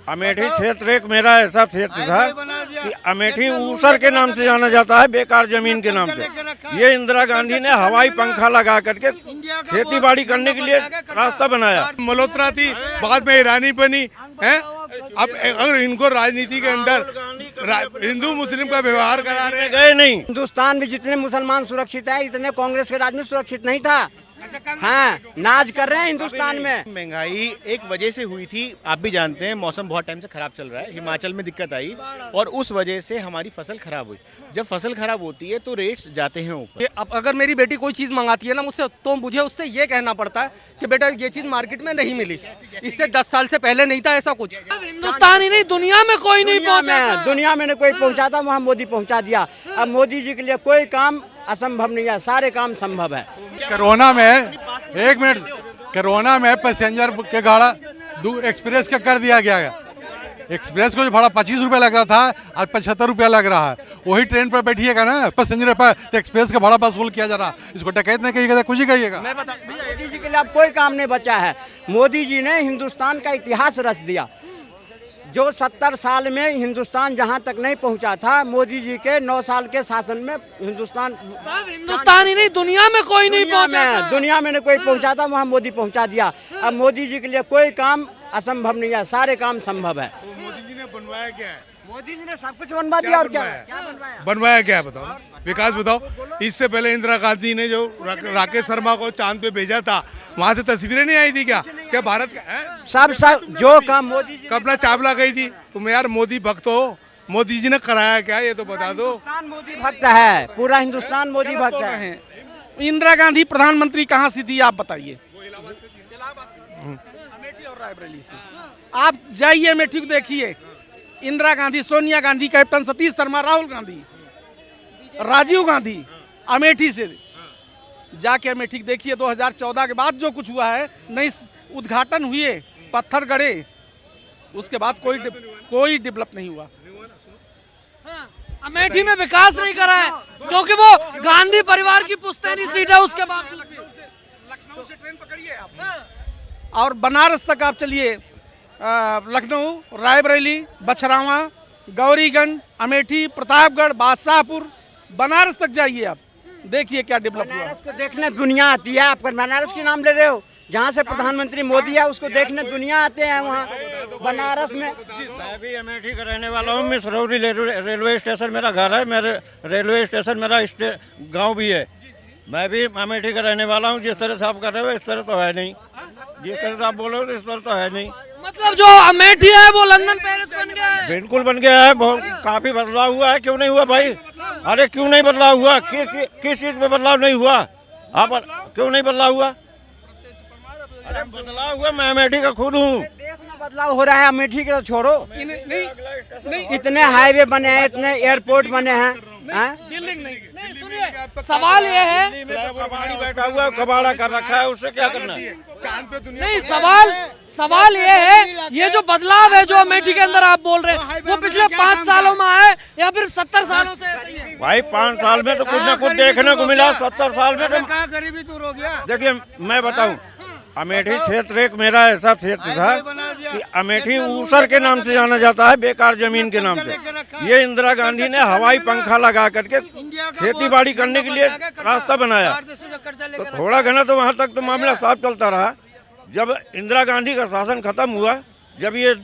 अमेठी क्षेत्र एक मेरा ऐसा क्षेत्र था कि अमेठी ऊसर के नाम से जाना जाता है, बेकार जमीन के नाम से। ये इंदिरा गांधी ने हवाई पंखा लगा करके खेती बाड़ी करने के लिए रास्ता बनाया। मल्होत्रा थी, बाद में ईरानी बनी है। अब अगर इनको राजनीति के अंदर हिंदू मुस्लिम का व्यवहार करा रहे गए नहीं। हिंदुस्तान में जितने मुसलमान सुरक्षित है, इतने कांग्रेस के राज में सुरक्षित नहीं था। हाँ, नाज कर रहे हैं हिंदुस्तान में। महंगाई एक वजह से हुई थी, आप भी जानते हैं, मौसम बहुत टाइम से खराब चल रहा है, हिमाचल में दिक्कत आई और उस वजह से हमारी फसल खराब हुई। जब फसल खराब होती है तो रेट्स जाते हैं ऊपर। अब अगर मेरी बेटी कोई चीज़ मंगाती है ना मुझसे, तो मुझे उससे ये कहना पड़ता है कि बेटा ये चीज़ मार्केट में नहीं मिली। इससे 10 साल से पहले नहीं था ऐसा कुछ। अब हिंदुस्तान ही नहीं, दुनिया में कोई नहीं पहुंचा। दुनिया में कोई पहुंचा था, वहाँ मोदी पहुंचा दिया। अब मोदी जी के लिए कोई काम असंभव नहीं है, सारे काम संभव है। कोरोना में एक मिनट, कोरोना में पैसेंजर के भाड़ा एक्सप्रेस का कर दिया गया है। एक्सप्रेस को जो भाड़ा 25 रुपये लग रहा था, आज 75 रुपया लग रहा है। वही ट्रेन पर बैठिएगा ना पैसेंजर पर, तो एक्सप्रेस का भाड़ा वसूल किया जा रहा है। इसको डकैत नहीं कहिएगा, कुछ ही कहिएगा। मोदी जी के लिए अब कोई काम नहीं बचा है। मोदी जी ने हिंदुस्तान का इतिहास रच दिया। जो 70 साल में हिंदुस्तान जहां तक नहीं पहुंचा था, मोदी जी के 9 साल के शासन में हिंदुस्तान ही नहीं, दुनिया में कोई नहीं पहुंचा। दुनिया में कोई पहुंचा था, वहां मोदी पहुंचा दिया। अब मोदी जी के लिए कोई काम असंभव नहीं है, सारे काम संभव है। मोदी जी ने बनवाया क्या है? मोदी जी ने सब कुछ बनवा दिया। और क्या बनवाया क्या है बताओ, विकास बताओ। इससे पहले इंदिरा गांधी ने जो राकेश शर्मा को चांद पे भेजा था, वहाँ से तस्वीरें नहीं आई थी क्या भारत का है? सब जो काम मोदी जी, कल्पना चावला गई थी। तुम यार मोदी भक्त हो, मोदी जी ने कराया क्या ये तो बता दो। हिंदुस्तान मोदी भक्त है, पूरा हिंदुस्तान मोदी भक्त है। इंदिरा गांधी प्रधानमंत्री कहाँ से थी आप बताइए? अमेठी और रायबरेली से। आप जाइए अमेठी को देखिए, इंदिरा गांधी, सोनिया गांधी, कैप्टन सतीश शर्मा, राहुल गांधी, राजीव गांधी अमेठी से जाके अमेठी देखिए। 2014 के बाद जो कुछ हुआ है, नई उद्घाटन हुए, पत्थर गड़े, उसके बाद कोई डेवलप नहीं हुआ। अमेठी में विकास नहीं करा है, क्योंकि वो गांधी परिवार की पुश्तैनी सीट है। उसके बाद लखनऊ से ट्रेन पकड़िए आप और बनारस तक आप चलिए, लखनऊ, रायबरेली, बछरावा, गौरीगंज, अमेठी, प्रतापगढ़, बादशाहपुर, बनारस तक जाइए आप, देखिए क्या डेवलप हुआ। बनारस को देखने दुनिया आती है। आप बनारस की नाम ले रहे हो, जहाँ से प्रधानमंत्री मोदी है, उसको देखने दुनिया आते हैं वहाँ बनारस में। मैं भी अमेठी का रहने वाला हूँ। मिसरौली रेलवे स्टेशन मेरा घर है। मेरे रेलवे स्टेशन मेरा गाँव भी है। मैं भी अमेठी का रहने वाला हूँ। जिस तरह से आप कर रहे हो इस तरह तो है नहीं, जिस तरह से आप बोल रहे हो इस तरह तो है नहीं। मतलब जो अमेठी है वो लंदन पेरिस बन गया है। बिल्कुल बन गया है, बहुत काफी बदलाव हुआ है। क्यों नहीं हुआ भाई? अरे क्यों नहीं बदलाव हुआ? किस चीज में बदलाव नहीं हुआ? आप क्यों नहीं बदलाव हुआ? अरे बदलाव हुआ, मैं अमेठी का खुद हूँ। देश में बदलाव हो रहा है, अमेठी के तो छोड़ो। नहीं, इतने हाईवे बने हैं, इतने एयरपोर्ट बने हैं। बिल्डिंग नहीं। सुनिए, सवाल ये है, कबाड़ी बैठा हुआ है, कबाड़ा कर रखा है, उससे क्या करना है? चांद पे दुनिया नहीं, सवाल ये है, ये जो बदलाव है जो अमेठी के अंदर आप बोल रहे हैं, वो पिछले 5 सालों में आया या फिर 70 सालों से ऐसा ही है? भाई 5 साल में तो कुछ न कुछ देखने को मिला। 70 साल में तो गरीबी दूर हो गया। देखिए, मैं बताऊं, अमेठी क्षेत्र एक मेरा ऐसा क्षेत्र था कि अमेठी ऊसर के नाम से जाना जाता है, बेकार जमीन के नाम से। ये इंदिरा गांधी ने हवाई पंखा लगा करके खेती बाड़ी करने के लिए रास्ता बनाया। तो थोड़ा घना तो वहाँ तक तो मामला साफ चलता रहा। जब इंदिरा गांधी का शासन खत्म हुआ, जब ये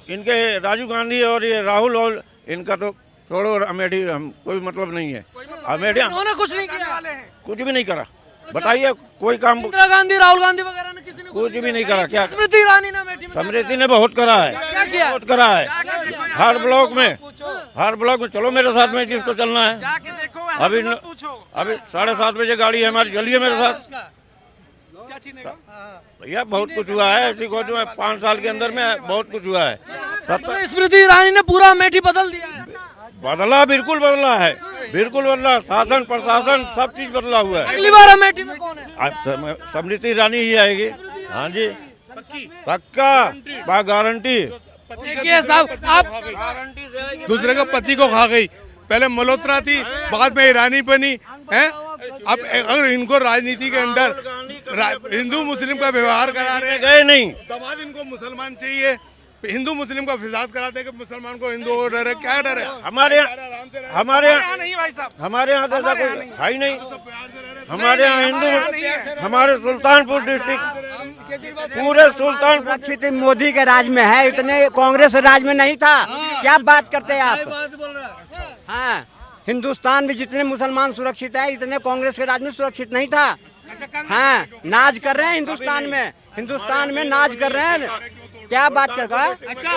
इनके राजीव गांधी और ये राहुल और इनका तो छोड़ो, अमेठी हम कोई मतलब नहीं है। अमेठी उन्होंने कुछ नहीं किया, कुछ भी नहीं करा। बताइए कोई काम? इंदिरा गांधी, राहुल गांधी वगैरह ने किसी ने कुछ भी नहीं करा। क्या स्मृति ईरानी ने अमेठी में समृद्धि ने बहुत करा है, क्या किया? बहुत करा है। हर ब्लॉक में चलो मेरे साथ में, जिसको चलना है। अभी 7:30 बजे गाड़ी है हमारी, चलिए मेरे साथ। भैया बहुत कुछ हुआ है, ऐसी कुछ 5 साल के अंदर में बहुत कुछ हुआ है। मतलब स्मृति ईरानी ने पूरा अमेठी बदल दिया है। बदला, बिल्कुल बदला है, बिल्कुल बदला। शासन प्रशासन सब चीज बदला हुआ है। अगली बार अमेठी में कौन है? समृद्धि ईरानी ही आएगी। हाँ जी, पक्का, गारंटी। देखिए साहब, आप दूसरे के पति को खा गई। पहले मल्होत्रा थी, बाद में ईरानी बनी है। अब अगर इनको राजनीति के अंदर हिंदू मुस्लिम का व्यवहार करा रहे गए नहीं। दामाद इनको मुसलमान चाहिए, हिंदू मुस्लिम का फिसाद कराते कि मुसलमान को हिंदू को डर है, क्या डर है? हमारे यहाँ नहीं भाई साहब, हमारे यहाँ तो ऐसा कोई है ही नहीं। हमारे यहाँ हिंदू, हमारे सुल्तानपुर डिस्ट्रिक्ट, पूरे सुल्तानपुर सुरक्षित मोदी के राज में है, इतने कांग्रेस राज में नहीं था। क्या बात करते हैं आप? हाँ, हिंदुस्तान में जितने मुसलमान सुरक्षित है, इतने कांग्रेस के राज में सुरक्षित नहीं था। हाँ, नाज कर रहे हैं हिंदुस्तान में नाज कर रहे हैं। क्या बात कर रहा है? अच्छा,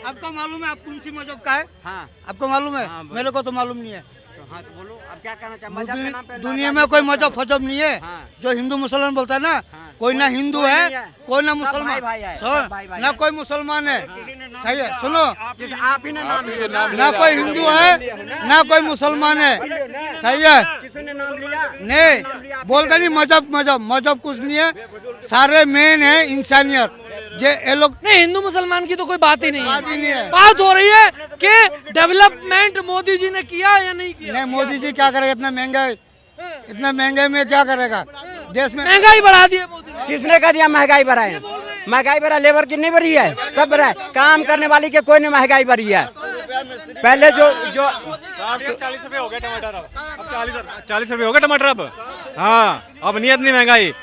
आपको मालूम है आप कौन सी मजहब का है? हाँ, आपको मालूम है? हाँ, मेरे को तो मालूम नहीं है। तो हाँ, तो बोलो अब क्या कहना चाहिए? मजहब के नाम पे दुनिया में कोई मजहब फजहब नहीं है। हाँ। जो हिंदू मुसलमान बोलता है ना, हाँ। कोई ना हिंदू कोई है, नहीं है। कोई ना सब मुसलमान, भाई है, सुन, सब भाई ना है। कोई मुसलमान है। सही है, सुनो, आप ही ने नाम लिया। ना कोई हिंदू है ना कोई मुसलमान है। सही है, किसने नाम लिया? नहीं बोलता नहीं मजहब कुछ नहीं है। सारे मेन है इंसानियत। ये लोग नहीं, हिंदू मुसलमान की तो कोई बात ही नहीं बात ही नहीं है। है। बात हो रही है कि डेवलपमेंट मोदी जी ने किया या नहीं किया। नहीं, मोदी जी क्या करेगा? इतना महंगाई में क्या करेगा देश में? महंगाई बढ़ा दी है मोदी ने। किसने कह दिया महंगाई बढ़ाए? महंगाई बढ़ा, लेबर की नहीं बढ़ी है, सब बढ़ा है। काम करने वाली के कोई नहीं महंगाई बढ़ी है। पहले जो 40 रुपए हो गए टमाटर, अब 40 रुपए हो गए टमाटर अब। हाँ, अब नहीं इतनी महंगाई।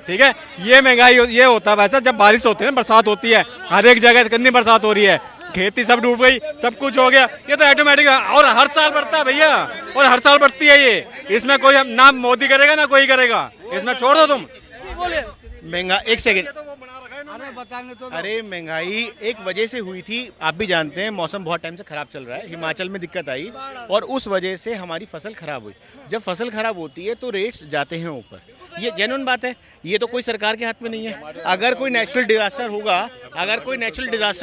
ठीक है, ये महंगाई ये होता है वैसा जब बारिश होती है ना, बरसात होती है, हर एक जगह कितनी बरसात हो रही है, खेती सब डूब गई, सब कुछ हो गया। ये तो ऑटोमेटिक है और हर साल बढ़ता है भैया, और हर साल बढ़ती है ये। इसमें कोई ना मोदी करेगा ना कोई करेगा, इसमें छोड़ दो तुम। महंगा, एक सेकंड, अरे महंगाई एक वजह से हुई थी, आप भी जानते हैं। मौसम बहुत टाइम से खराब चल रहा है, हिमाचल में दिक्कत आई और उस वजह से हमारी फसल खराब हुई। जब फसल खराब होती है तो रेट्स जाते हैं ऊपर, ये जेन्युइन बात है। ये तो कोई सरकार के हाथ में नहीं है। अगर कोई नेचुरल डिजास्टर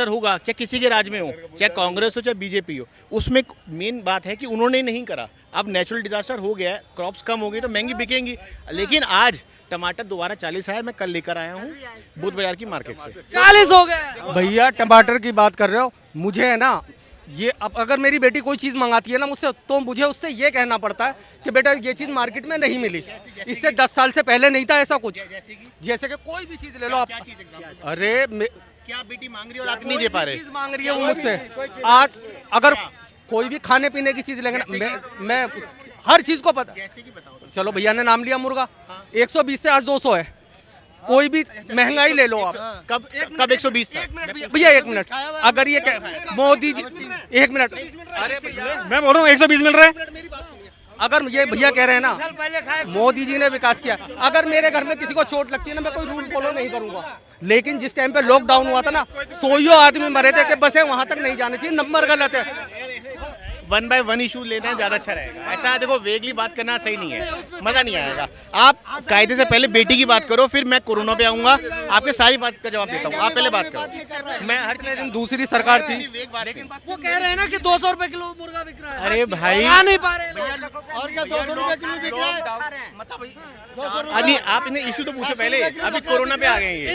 होगा, चाहे किसी के राज में हो, चाहे कांग्रेस हो चाहे बीजेपी हो, उसमें मेन बात है कि उन्होंने नहीं करा। अब नेचुरल डिजास्टर हो गया है, क्रॉप्स कम हो गई तो महंगी बिकेंगी। लेकिन आज टमाटर दोबारा 40 आया, मैं कल लेकर आया हूँ बुध बाजार की मार्केट से। 40 हो गए भैया टमाटर की बात कर रहे हो, मुझे है ना ये अब अगर मेरी बेटी कोई चीज़ मंगाती है ना मुझसे, तो मुझे उससे ये कहना पड़ता है कि बेटा ये चीज़ मार्केट में नहीं मिली, इससे 10 साल से पहले नहीं था ऐसा कुछ। जैसे कि कोई भी चीज़ ले लो आप, अरे क्या बेटी मांग रही है और आप नहीं दे पा रहे? चीज़ मांग रही है वो मुझसे। आज अगर कोई भी खाने पीने की चीज़ लेंगे ना, मैं हर चीज़ को पता। चलो भैया ने नाम लिया मुर्गा, 120 से आज 200 है। कोई भी महंगाई ले लो आप। कब 120 था? भैया 1 मिनट, अगर ये मोदी जी 1 मिनट, अरे भैया मैं बोल रहा हूँ 120 मिल रहे हैं। अगर ये भैया कह रहे हैं ना मोदी जी ने विकास किया, अगर मेरे घर में किसी को चोट लगती है ना, मैं कोई रूल फॉलो नहीं करूंगा। लेकिन जिस टाइम पे लॉकडाउन हुआ था ना, 100 आदमी मरे थे कि बसें वहां तक नहीं जानी चाहिए, नंबर गलत है। 1 by 1 इशू लेना है, ज्यादा अच्छा रहेगा। ऐसा देखो वेगली बात करना सही नहीं है, मजा नहीं आएगा। आप कायदे से पहले बेटी की बात करो, फिर मैं कोरोना पे आऊंगा, आपके सारी बात का जवाब देता हूँ। आप पहले बात करो, मैं हर चीज। दूसरी सरकार थी, लेकिन वो कह रहे हैं ना कि 200 रुपए किलो मुर्गा बिक रहा है। अरे भाई, आ नहीं पा रहे लोग। और क्या 200 रुपए किलो बिक रहा है? अभी आप इन्हें इशू तो पूछो पहले, अभी कोरोना पे आ गए हैं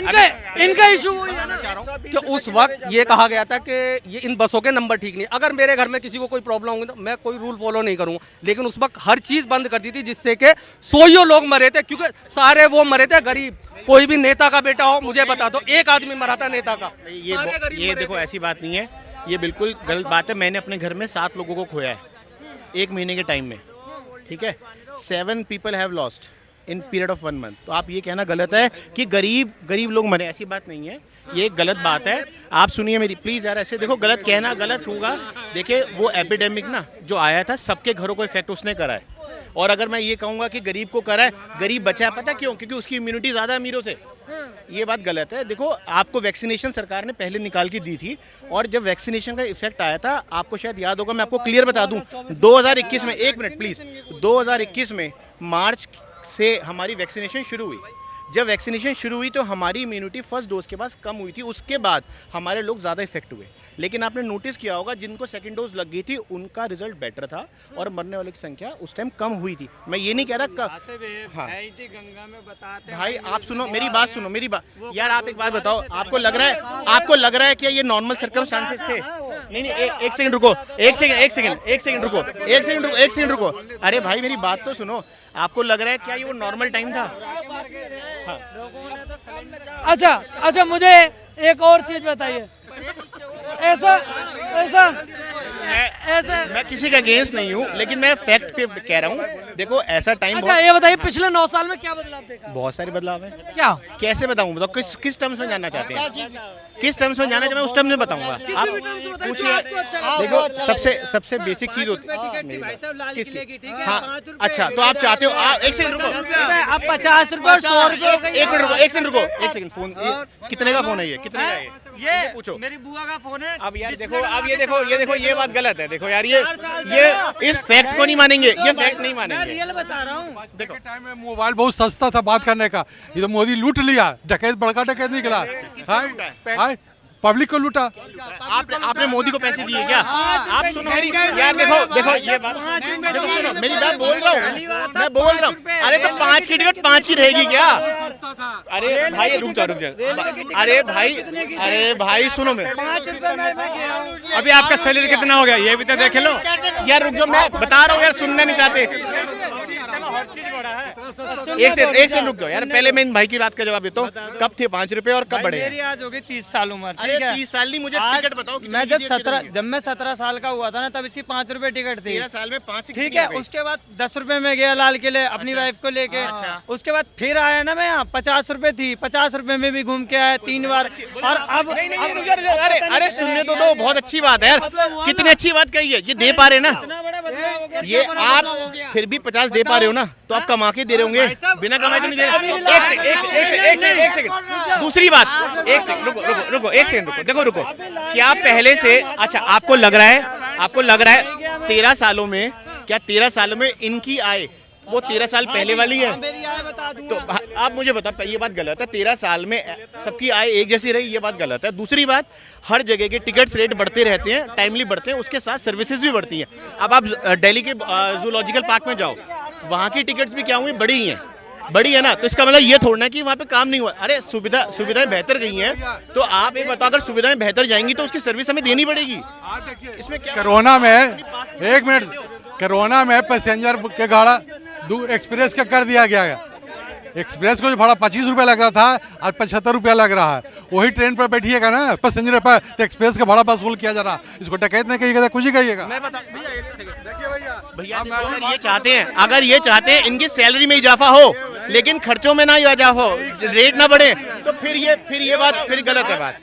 इनका इशू वही है ना। कि उस वक्त ये कहा गया था कि ये इन बसों के नंबर ठीक नहीं। अगर मेरे घर में किसी को कोई प्रॉब्लम होगी तो मैं कोई रूल फॉलो नहीं करूंगा, लेकिन उस वक्त हर चीज बंद कर दी थी, जिससे कि 100 लोग मरे थे, क्योंकि सारे वो मरे थे गरीब। कोई भी नेता का बेटा हो मुझे बता दो, एक आदमी मरा था नेता का। ये देखो ऐसी बात नहीं है, ये बिल्कुल गलत बात है। मैंने अपने घर में 7 लोगों को खोया है 1 महीने के टाइम में, ठीक है। 7 people have lost in period of 1 month। तो आप ये कहना गलत है कि गरीब लोग मरे, ऐसी बात नहीं है, ये गलत बात है। आप सुनिए मेरी प्लीज यार, ऐसे देखो गलत कहना गलत होगा। देखिए वो एपिडेमिक ना जो आया था, सबके घरों को इफेक्ट उसने करा है। और अगर मैं ये कहूँगा कि गरीब को करा है, गरीब बचा है, पता क्यों? क्योंकि उसकी इम्यूनिटी ज़्यादा है अमीरों से। ये बात गलत है। देखो आपको वैक्सीनेशन सरकार ने पहले निकाल के दी थी, और जब वैक्सीनेशन का इफेक्ट आया था, आपको शायद याद होगा, मैं आपको क्लियर बता दूं, 2021 में, 1 मिनट प्लीज, 2021 में मार्च से हमारी वैक्सीनेशन शुरू हुई। जब वैक्सीनेशन शुरू हुई तो हमारी इम्यूनिटी फर्स्ट डोज के बाद कम हुई थी, उसके बाद हमारे लोग ज़्यादा इफेक्ट हुए। लेकिन आपने नोटिस किया होगा जिनको सेकंड डोज लग गई थी उनका रिजल्ट बेटर था और मरने वाले की संख्या उस टाइम कम हुई थी। मैं ये नहीं कह रहा हाँ गंगा में बताते भाई, आप सुनो मेरी बात, सुनो मेरी बात यार। आप एक बात बताओ, आपको लग रहा है कि ये नॉर्मल सर्कमस्टांसेस थे? नहीं, एक सेकंड रुको, एक सेकंड रुको। अरे भाई मेरी बात तो सुनो, आपको लग रहा है क्या ये वो नॉर्मल टाइम था? अच्छा, मुझे एक और चीज बताइए। ऐसा ऐसा ऐसा मैं किसी का अगेंस्ट नहीं हूँ, लेकिन मैं फैक्ट पे कह रहा हूँ। देखो ऐसा टाइम अच्छा ये बताइए पिछले 9 साल में क्या बदलाव देखा? बहुत सारे बदलाव हैं। क्या? कैसे बताऊं? बताओ किस टर्म्स में जानना चाहते हैं? किस टर्म्स में जानना चाहते हैं, मैं उस टर्म्स में बताऊंगा। आप भी terms में बताइए, पूछिए। आपको अच्छा लगता है। देखो सबसे बेसिक चीज होती है किसकी? हाँ अच्छा, तो आप चाहते हो एक सेकंड रुको, अब 50 रुपए और 100 रुपए एक मिनट रुको, एक सेकंड रुको, एक सेकंड। फोन कितने का फोन है ये? कितने का है ये पूछो। मेरी बुआ का फोन है। अब यार देखो, अब ये देखो ये बात गलत है। देखो यार ये इस फैक्ट को नहीं मानेंगे, ये फैक्ट नहीं मैं मानेंगे। रियल बता रहा हूँ। देखो टाइम में मोबाइल बहुत सस्ता था बात करने का, ये तो मोदी लूट लिया, डकैत बड़का डकैत निकला। हाय पब्लिक को लूटा। आपने मोदी को पैसे दिए क्या? आप सुनो मेरी यार, देखो ये बात, देखो सुनो मेरी बात, बोल रहा हूँ, मैं बोल रहा हूँ। अरे तो 5 की टिकट 5 की रहेगी क्या? अरे भाई रुक जा। अरे भाई सुनो मैं, 5 रुपए में गया हूँ। अभी आपका सैलरी कितना हो गया ये भी तो देख लो। यार रुक जाओ, मैं बता रहा हूँ यार, सुनना नहीं चाहते। एक से रुक जाओ यार, पहले मैं इन भाई की बात का जवाब देता हूँ। कब थे 5 रुपए और कब बढ़े? मेरी आज हो गई 30 साल उम्र। अरे 30 साल नहीं, मुझे टिकट बताओ। मैं जब मैं 17 साल का हुआ था ना, तब इसकी 5 रुपए टिकट थी। 13 साल में 5 ठीक है, उसके बाद 10 रुपए में गया लाल किले अपनी वाइफ को लेके। उसके बाद फिर आया ना मैं यहाँ, 50 रुपए थी, 50 रुपए में भी घूम के आया 3 बार। और अब अरे सुनने तो दो, बहुत अच्छी बात है यार, कितनी अच्छी बात कही है। ये दे पा रहे ना, इतना बड़ा बदलाव हो गया। ये आप फिर भी 50 दे पा रहे हो ना, तो आप कमा के दे रहे होंगे, बिना कमाए तो नहीं दे रहे। एक सेकंड, दूसरी बात, एक सेकंड रुको, एक सेकंड रुको, देखो रुको, क्या पहले से, अच्छा आपको लग रहा है 13 सालों में, क्या 13 सालों में इनकी आय वो 13 साल पहले वाली है? मेरी आय बता दूंगा। तो आप मुझे बताओ, ये बात गलत है। 13 साल में सबकी आय एक जैसी रही, ये बात गलत है। दूसरी बात, हर जगह के टिकट्स रेट बढ़ते रहते हैं, टाइमली बढ़ते हैं, उसके साथ सर्विसेज भी बढ़ती हैं। अब आप दिल्ली के जूलॉजिकल पार्क में जाओ, वहाँ की टिकट्स भी क्या हुई, बड़ी है ना, तो इसका मतलब ये थोड़ा ना कि वहाँ पे काम नहीं हुआ। अरे सुविधाएं बेहतर गई हैं, तो आप एक बताओ, अगर सुविधाएं बेहतर जाएंगी तो उसकी सर्विस हमें देनी पड़ेगी। इसमें क्या कोरोना में, एक मिनट, कोरोना में पैसेंजर के गाड़ा एक्सप्रेस का कर दिया गया है। एक्सप्रेस को जो भाड़ा 25 रुपया लग रहा था, आज 75 रुपया लग रहा है। वही ट्रेन पर बैठिएगा ना पैसेंजर पर, तो एक्सप्रेस का भाड़ा वसूल किया जा रहा है। इसको डकैत नहीं कहिएगा, कुछ ही कहिएगा। भैया अगर ये चाहते हैं इनकी सैलरी में इजाफा हो, लेकिन खर्चों में ना इजाफा हो, रेट ना बढ़े, तो फिर ये बात फिर गलत है बात।